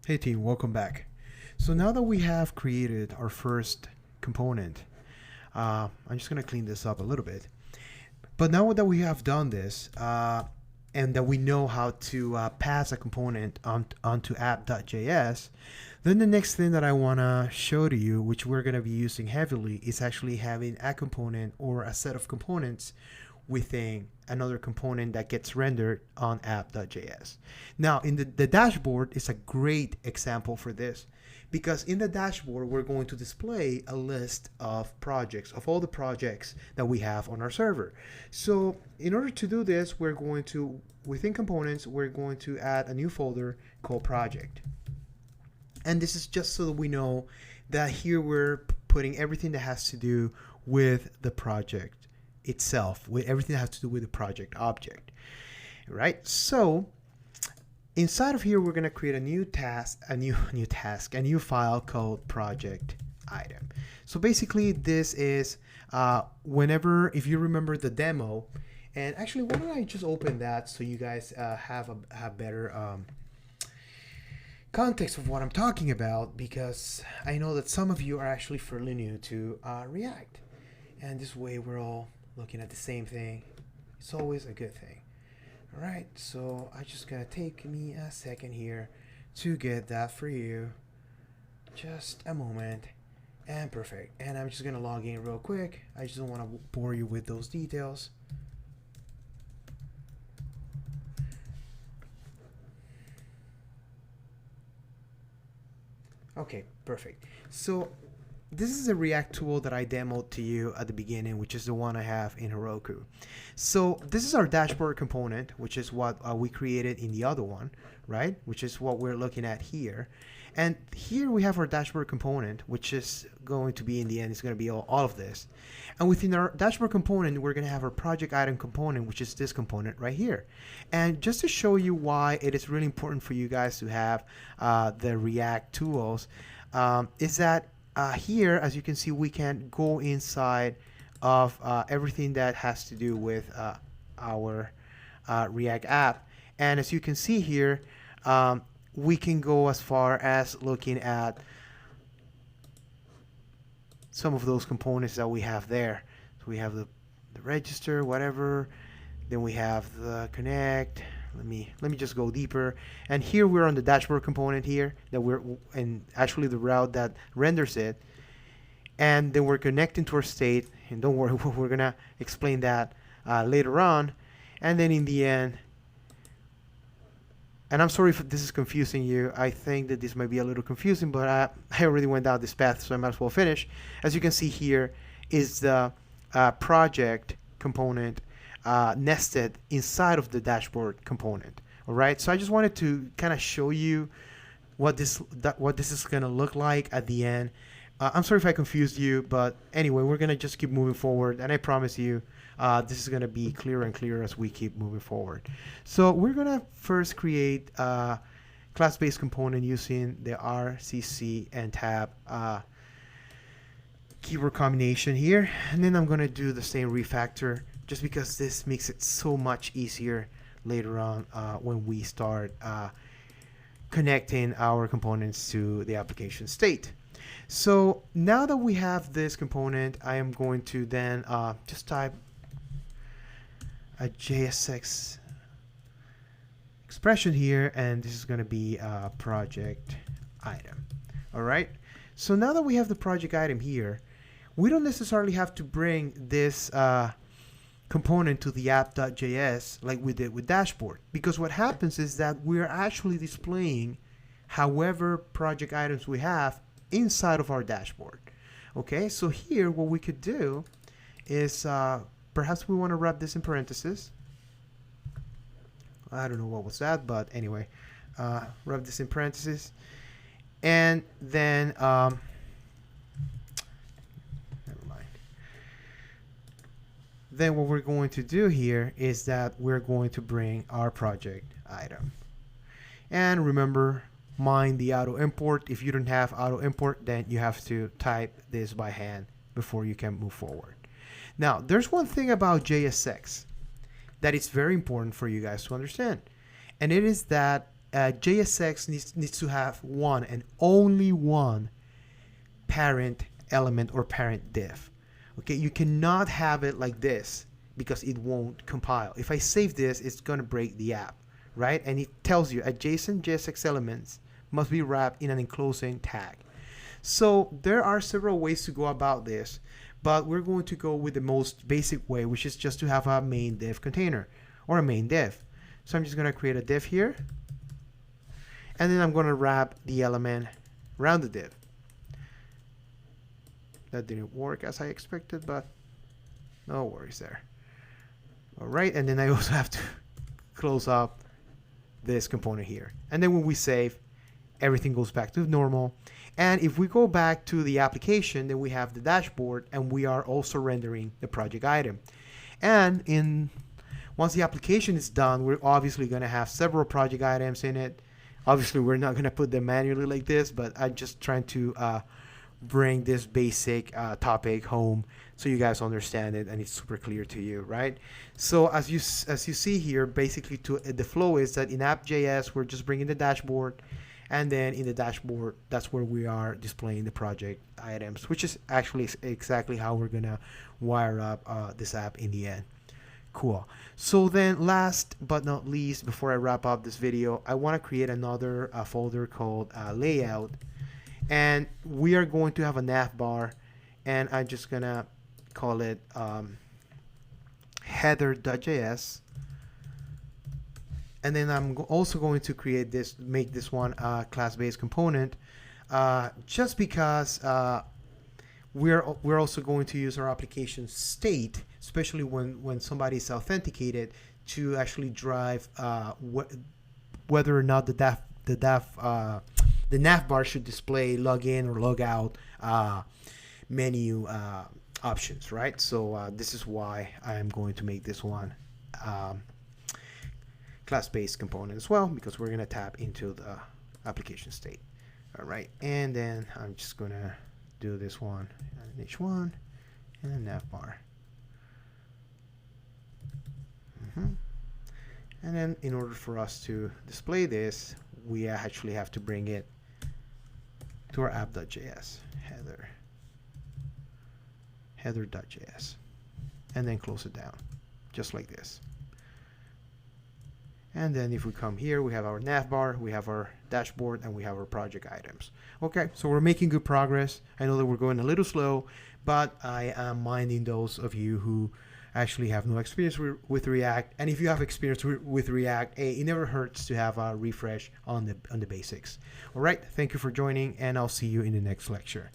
Hey team, welcome back. So now that we have created our first component, I'm just going to clean this up a little bit. But now that we have done this, and that we know how to pass a component onto app.js, then the next thing that I want to show to you, which we're going to be using heavily, is actually having a component or a set of components within another component that gets rendered on app.js. Now, in the dashboard is a great example for this, because in the dashboard, we're going to display a list of projects, of all the projects that we have on our server. So in order to do this, we're going to, within components, we're going to add a new folder called project. And this is just so that we know that here we're putting everything that has to do with the project itself, with everything that has to do with the project object, right? So inside of here, we're going to create a new task, a new file called project item. So basically this is if you remember the demo, and actually why don't I just open that so you guys have better context of what I'm talking about, because I know that some of you are actually fairly new to React, and this way we're all looking at the same thing. It's always a good thing. All right, so I just gotta take me a second here to get that for you. Just a moment, and perfect. And I'm just gonna log in real quick. I just don't want to bore you with those details. Okay, perfect. So this is a React tool that I demoed to you at the beginning, which is the one I have in Heroku. So this is our dashboard component, which is what we created in the other one, right? Which is what we're looking at here. And here we have our dashboard component, which is going to be, in the end, it's going to be all of this. And within our dashboard component, we're going to have our project item component, which is this component right here. And just to show you why it is really important for you guys to have the React tools, is that here, as you can see, we can go inside of everything that has to do with our React app. And as you can see here, we can go as far as looking at some of those components that we have there. So we have the register, whatever. Then we have the connect. Let me just go deeper. And here we're on the dashboard component here, that and actually the route that renders it. And then we're connecting to our state. And don't worry, we're gonna explain that later on. And then in the end, and I'm sorry if this is confusing you. I think that this might be a little confusing, but I already went down this path, so I might as well finish. As you can see here is the project component nested inside of the dashboard component. All right, so I just wanted to kind of show you what this is going to look like at the end. I'm sorry if I confused you, but anyway, we're going to just keep moving forward, and I promise you this is going to be clearer and clearer as we keep moving forward. So we're going to first create a class-based component using the RCC and tab keyword combination here, and then I'm going to do the same refactor, just because this makes it so much easier later on when we start connecting our components to the application state. So now that we have this component, I am going to then just type a JSX expression here, and this is going to be a project item. All right. So now that we have the project item here, we don't necessarily have to bring this component to the app.js like we did with dashboard, because what happens is that we're actually displaying however project items we have inside of our dashboard. Okay, so here what we could do is perhaps we want to wrap this in parentheses. I don't know what was that, but anyway, wrap this in parentheses, and then never mind. Then what we're going to do here is that we're going to bring our project item, and remember, mind the auto import. If you don't have auto import, then you have to type this by hand before you can move forward. Now, there's one thing about JSX that is very important for you guys to understand, and it is that JSX needs to have one and only one parent element or parent div. Okay, you cannot have it like this because it won't compile. If I save this, it's going to break the app, right? And it tells you adjacent JSX elements must be wrapped in an enclosing tag. So there are several ways to go about this, but we're going to go with the most basic way, which is just to have a main div container or a main div. So I'm just going to create a div here, and then I'm going to wrap the element around the div. That didn't work as I expected, but no worries there. All right, and then I also have to close up this component here. And then when we save, everything goes back to normal. And if we go back to the application, then we have the dashboard, and we are also rendering the project item. And once the application is done, we're obviously going to have several project items in it. Obviously, we're not going to put them manually like this, but I'm just trying to bring this basic topic home so you guys understand it and it's super clear to you, right? So as you see here, basically the flow is that in app.js we're just bringing the dashboard, and then in the dashboard that's where we are displaying the project items, which is actually exactly how we're gonna wire up this app in the end. Cool. So then last but not least, before I wrap up this video, I want to create another folder called layout. And we are going to have a navbar, and I'm just gonna call it header.js. And then I'm also going to make this one a class-based component, just because we're also going to use our application state, especially when somebody's authenticated, to actually drive whether or not the navbar should display login or logout menu options, right? So this is why I'm going to make this one class-based component as well, because we're going to tap into the application state. All right, and then I'm just going to do this one, h1, and then navbar. And then in order for us to display this, we actually have to bring it to our app.js header.js, and then close it down just like this. And then if we come here, we have our navbar, we have our dashboard, and we have our project items. Okay, so we're making good progress. I know that we're going a little slow, but I am minding those of you who actually have no experience with React. And if you have experience with React, it never hurts to have a refresh on the basics. All right, thank you for joining, and I'll see you in the next lecture.